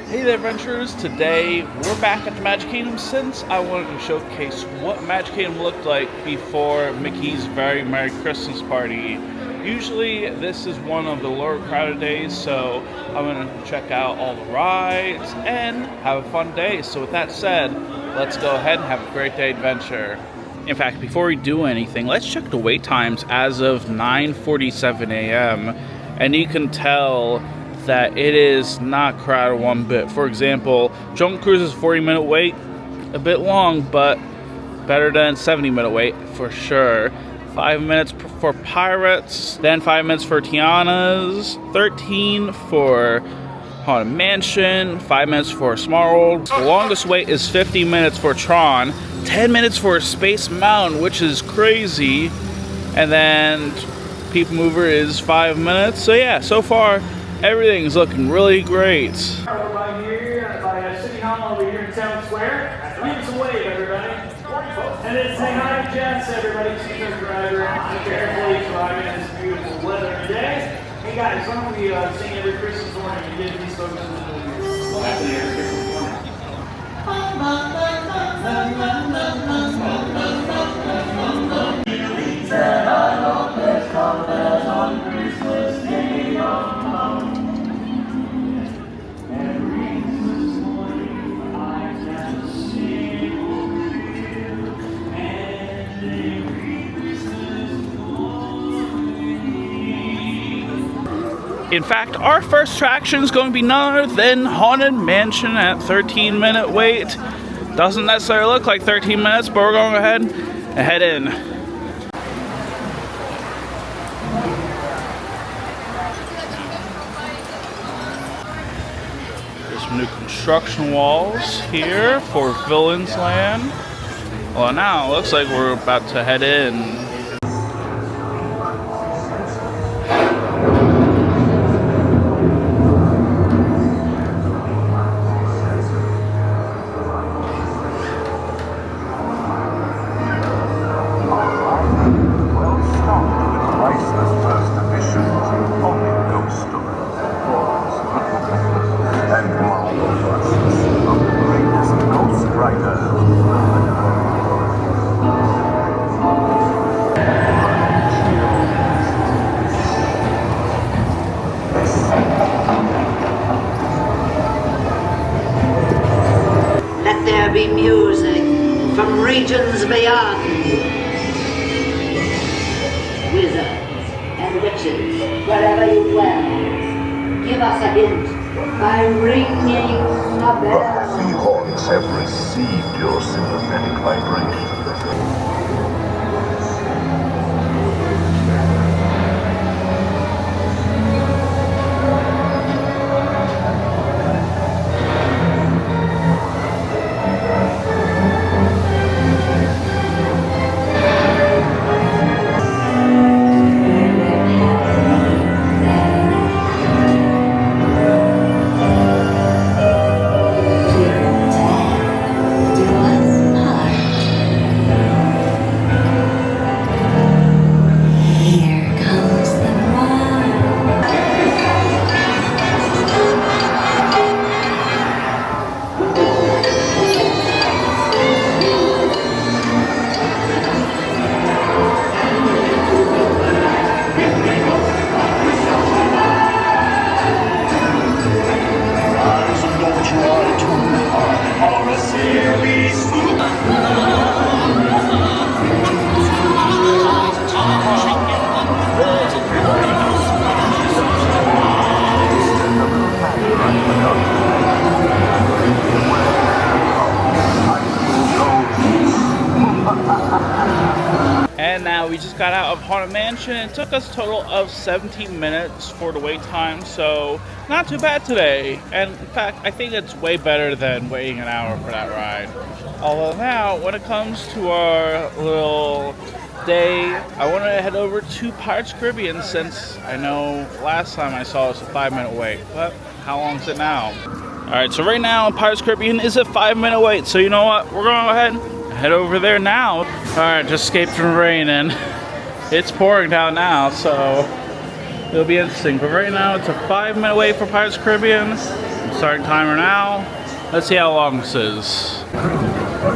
Hey there, adventurers! Today we're back at the Magic Kingdom since I wanted to showcase what Magic Kingdom looked like before Mickey's Very Merry Christmas Party. Usually this is one of the lower crowded days, so I'm going to check out all the rides and have a fun day. So with that said, let's go ahead and have a great day adventure. In fact, before we do anything, let's check the wait times as of 9:47 a.m. and you can tell that it is not crowded one bit. For example, Jungle Cruise is 40-minute wait, a bit long, but better than 70-minute wait for sure. 5 minutes for Pirates, then 5 minutes for Tiana's, 13 for Haunted Mansion, 5 minutes for Small World. The longest wait is 50 minutes for Tron, 10 minutes for Space Mountain, which is crazy, and then People Mover is 5 minutes. So yeah, so far everything's looking really great. Right here by City Hall over here in Town Square. Give us a wave, everybody. And then say hi to Jess, everybody. She's our driver. Carefully driving this beautiful weather today. Hey guys, why don't we sing every Christmas morning and get these folks in the movie? Well, actually, every Christmas morning. On Christmas Day, in fact, our first attraction is going to be none other than Haunted Mansion at 13-minute wait. Doesn't necessarily look like 13 minutes, but we're going to go ahead and head in. There's some new construction walls here for Villains Land. Well, now it looks like we're about to head in. Let there be music from regions beyond. Wizards and witches, wherever you dwell, give us a hint by ringing a bell. The haunts have received your sympathetic vibrations. And now we just got out of Haunted Mansion. It took us a total of 17 minutes for the wait time, so not too bad today. And in fact, I think it's way better than waiting an hour for that ride. Although now, when it comes to our little day, I want to head over to Pirates Caribbean since I know last time I saw it was a 5-minute wait. But how long is it now? Alright, so right now Pirates Caribbean is a 5-minute wait. So you know what? We're going to go ahead and head over there now. Alright, just escaped from rain and it's pouring down now, so it'll be interesting. But right now it's a 5-minute wait for Pirates Caribbean. Starting timer now. Let's see how long this is. For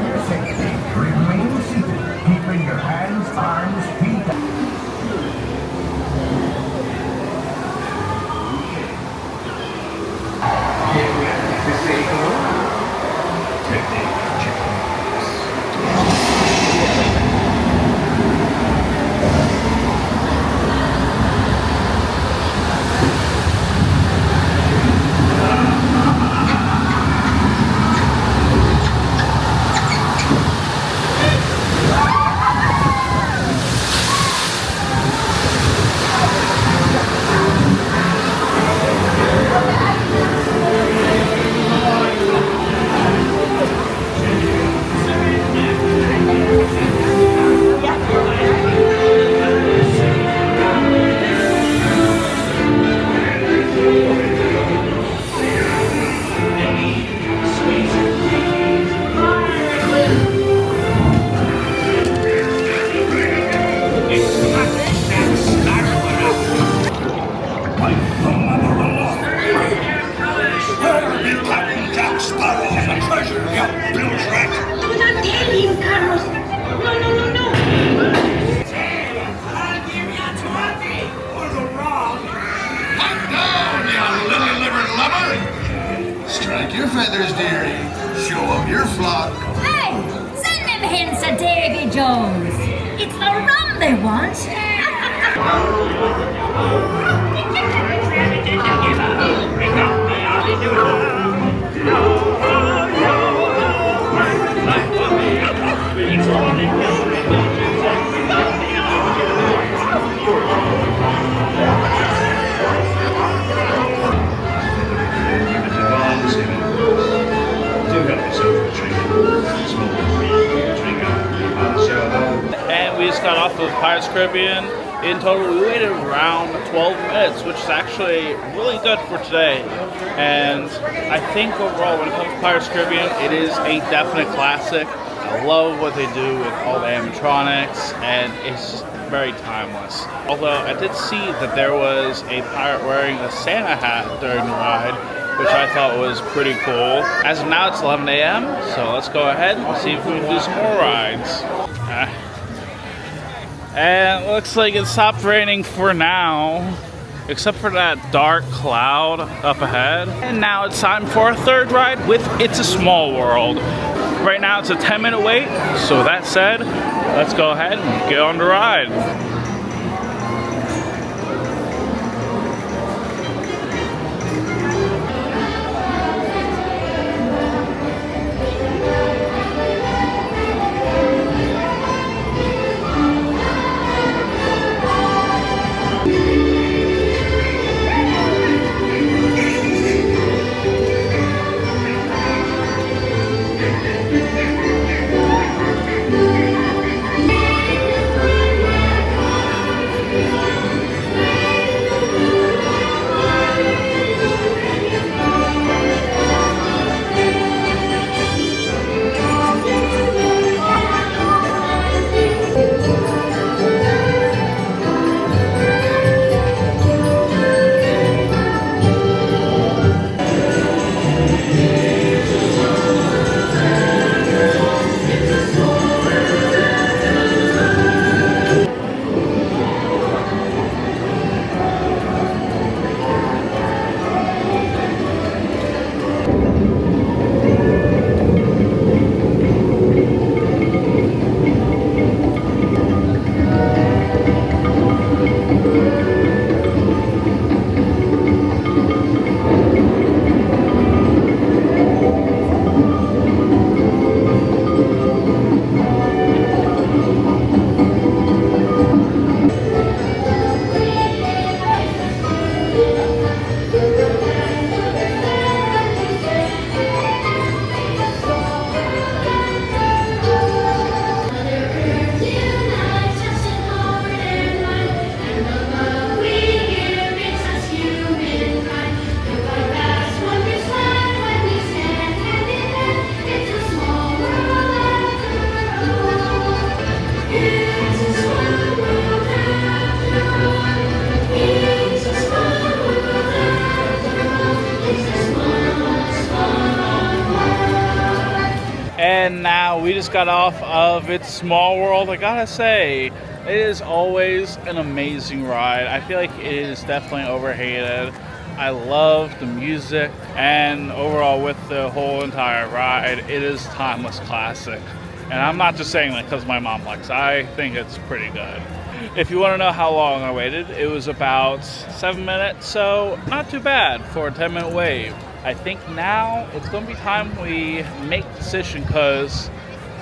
your safety, remain seated, keeping your hands, arms, feet. Strike your feathers, dearie. Show 'em your flock. Hey, send them hints to Davy Jones. It's the rum they want. And we just got off of Pirates of the Caribbean. In total, we waited around 12 minutes, which is actually really good for today. And I think overall, when it comes to Pirates of the Caribbean, it is a definite classic. I love what they do with all the animatronics, and it's just very timeless. Although I did see that there was a pirate wearing a Santa hat during the ride, which I thought was pretty cool. As of now, it's 11 a.m., so let's go ahead and see if we can do some more rides. And it looks like it stopped raining for now, except for that dark cloud up ahead. And now it's time for a third ride with It's a Small World. Right now it's a 10-minute wait, so that said, let's go ahead and get on the ride. And now we just got off of It's Small World. I gotta say, it is always an amazing ride. I feel like it is definitely overhated. I love the music, and overall with the whole entire ride, it is timeless classic. And I'm not just saying that because my mom likes it. I think it's pretty good. If you want to know how long I waited, it was about 7 minutes, so not too bad for a 10-minute wait. I think now it's going to be time we make a decision, because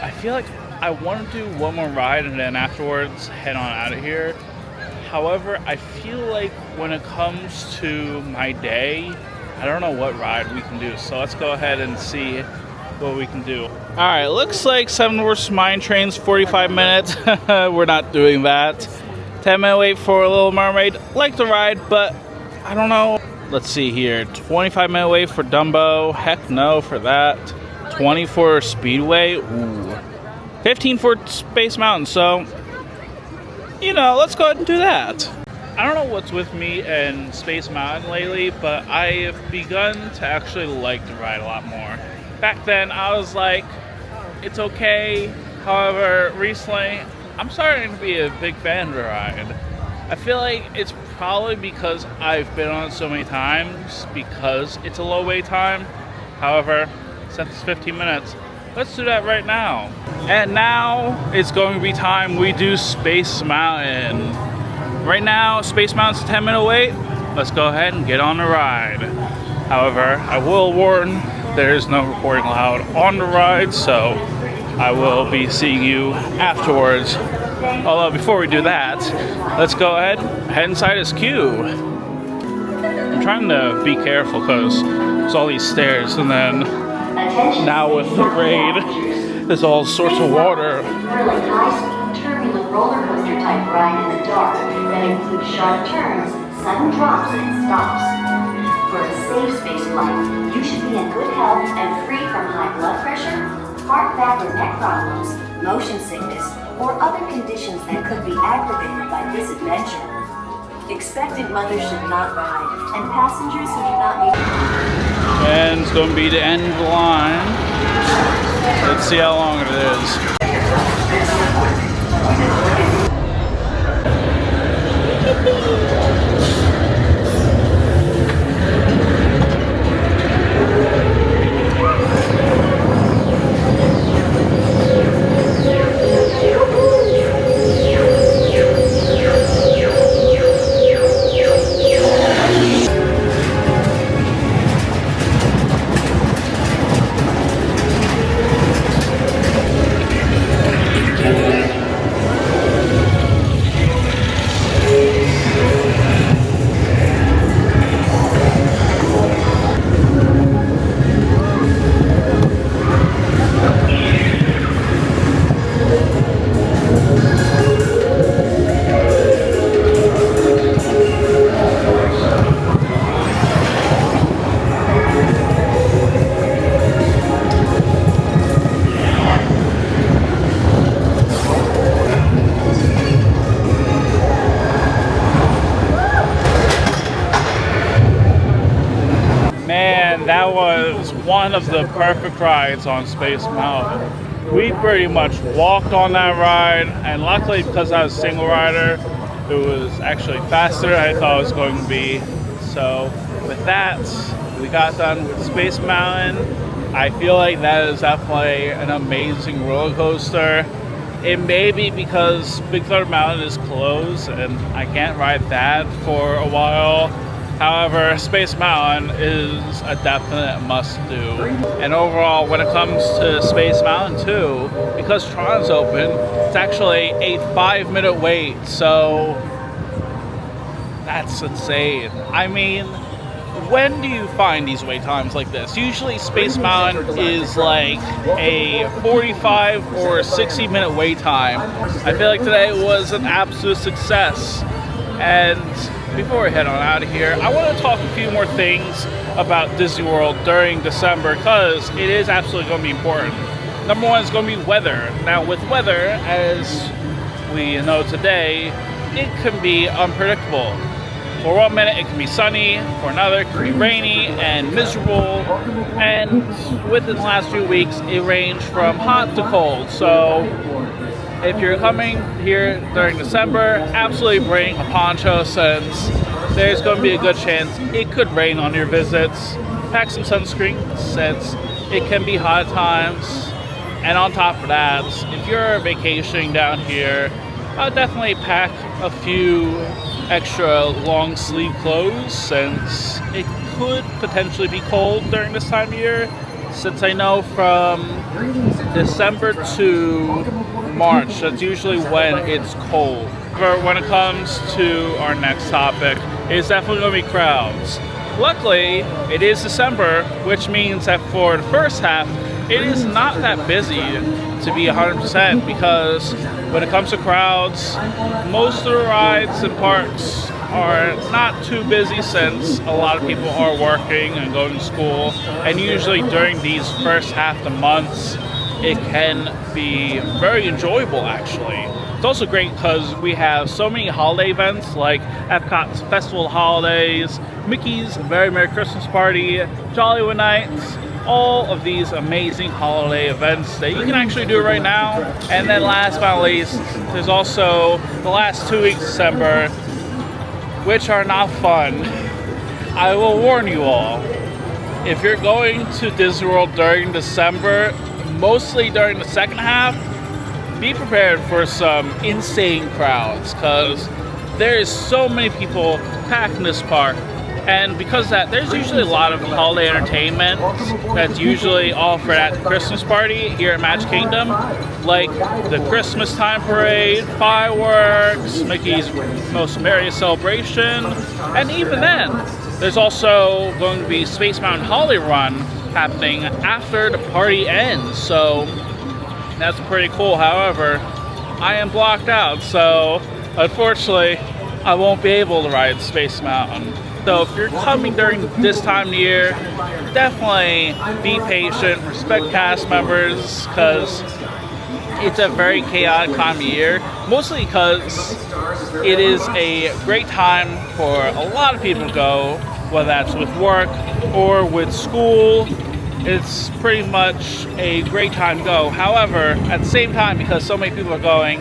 I feel like I want to do one more ride and then afterwards head on out of here. However, I feel like when it comes to my day, I don't know what ride we can do. So let's go ahead and see what we can do. All right, looks like Seven Dwarfs Mine Train's 45 minutes. We're not doing that. 10-minute wait for Little Mermaid. Like the ride, but I don't know. Let's see here. 25-minute wait for Dumbo. Heck no for that. 20 for Speedway. Ooh. 15 for Space Mountain. So, you know, let's go ahead and do that. I don't know what's with me and Space Mountain lately, but I have begun to actually like the ride a lot more. Back then, I was like, it's okay. However, recently, I'm starting to be a big fan of the ride. I feel like it's probably because I've been on it so many times, because it's a low wait time. However, since it's 15 minutes, let's do that right now. And now it's going to be time we do Space Mountain. Right now, Space Mountain's a 10-minute wait. Let's go ahead and get on the ride. However, I will warn, there is no recording allowed on the ride, so I will be seeing you afterwards. Although before we do that, let's go ahead, head inside his queue. I'm trying to be careful because there's all these stairs, and then now with the raid, there's all sorts of water. Thrilling high-speed, turbulent roller coaster type ride in the dark that includes sharp turns, sudden drops, and stops. For a safe space flight, you should be in good health and free from high blood pressure, heart, back, or neck problems, motion sickness, or other conditions that could be aggravated by this adventure. Expectant mothers should not ride, and passengers who do not need... And it's going to be the end of the line. Let's see how long it is. That was one of the perfect rides on Space Mountain. We pretty much walked on that ride, and luckily because I was a single rider, it was actually faster than I thought it was going to be. So with that, we got done with Space Mountain. I feel like that is definitely an amazing roller coaster. It may be because Big Thunder Mountain is closed and I can't ride that for a while. However, Space Mountain is a definite must-do. And overall, when it comes to Space Mountain too, because Tron's open, it's actually a 5-minute wait, so that's insane. I mean, when do you find these wait times like this? Usually Space Mountain is like a 45 or 60-minute wait time. I feel like today was an absolute success. And before we head on out of here, I want to talk a few more things about Disney World during December, because it is absolutely going to be important. Number one is going to be weather. Now with weather, as we know today, it can be unpredictable. For 1 minute it can be sunny, for another it can be rainy and miserable, and within the last few weeks it ranged from hot to cold. So if you're coming here during December, absolutely bring a poncho since there's going to be a good chance it could rain on your visits. Pack some sunscreen since it can be hot at times. And on top of that, if you're vacationing down here, I'll definitely pack a few extra long sleeve clothes since it could potentially be cold during this time of year. Since I know from December to March, that's usually when it's cold. But when it comes to our next topic, it's definitely going to be crowds. Luckily, it is December, which means that for the first half, it is not that busy to be 100% because when it comes to crowds, most of the rides and parks are not too busy since a lot of people are working and going to school, and usually during these first half the months, it can be very enjoyable actually. It's also great because we have so many holiday events like Epcot's Festival of Holidays, Mickey's Very Merry Christmas Party, Jollywood Nights, all of these amazing holiday events that you can actually do right now. And then last but not least, there's also the last 2 weeks of December, which are not fun. I will warn you all, if you're going to Disney World during December, mostly during the second half, be prepared for some insane crowds because there is so many people packed in this park. And because of that, there's usually a lot of holiday entertainment that's usually offered at the Christmas party here at Magic Kingdom, like the Christmas time parade, fireworks, Mickey's Most Merriest Celebration, and even then, there's also going to be Space Mountain Holiday Run happening after the party ends, so that's pretty cool. However, I am blocked out, so unfortunately, I won't be able to ride Space Mountain. So if you're coming during this time of year, definitely be patient, respect cast members, because it's a very chaotic time of year, mostly because it is a great time for a lot of people to go, whether that's with work or with school. It's pretty much a great time to go. However, at the same time, because so many people are going,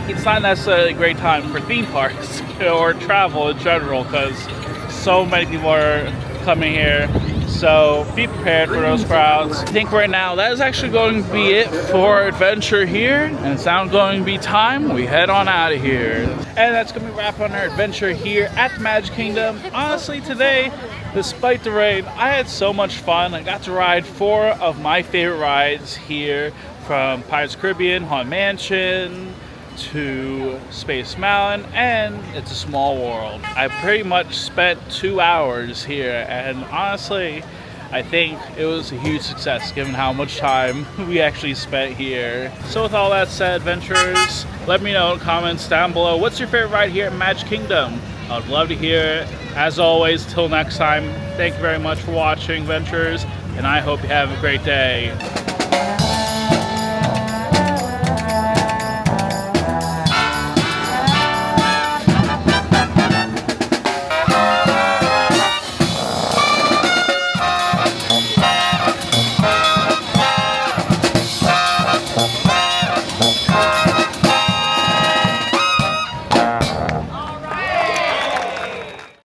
it's not necessarily a great time for theme parks or travel in general because so many people are coming here. So be prepared for those crowds. I think right now that is actually going to be it for adventure here, and it's now going to be time we head on out of here. And that's going to be wrap on our adventure here at the Magic Kingdom. Honestly, today, despite the rain, I had so much fun. I got to ride 4 of my favorite rides here, from Pirates of the Caribbean, Haunted Mansion, to Space Mountain, and It's a Small World. I pretty much spent 2 hours here, and honestly, I think it was a huge success given how much time we actually spent here. So with all that said, adventurers, let me know in the comments down below, what's your favorite ride here at Magic Kingdom? I'd love to hear it. As always, till next time, thank you very much for watching, adventurers, and I hope you have a great day.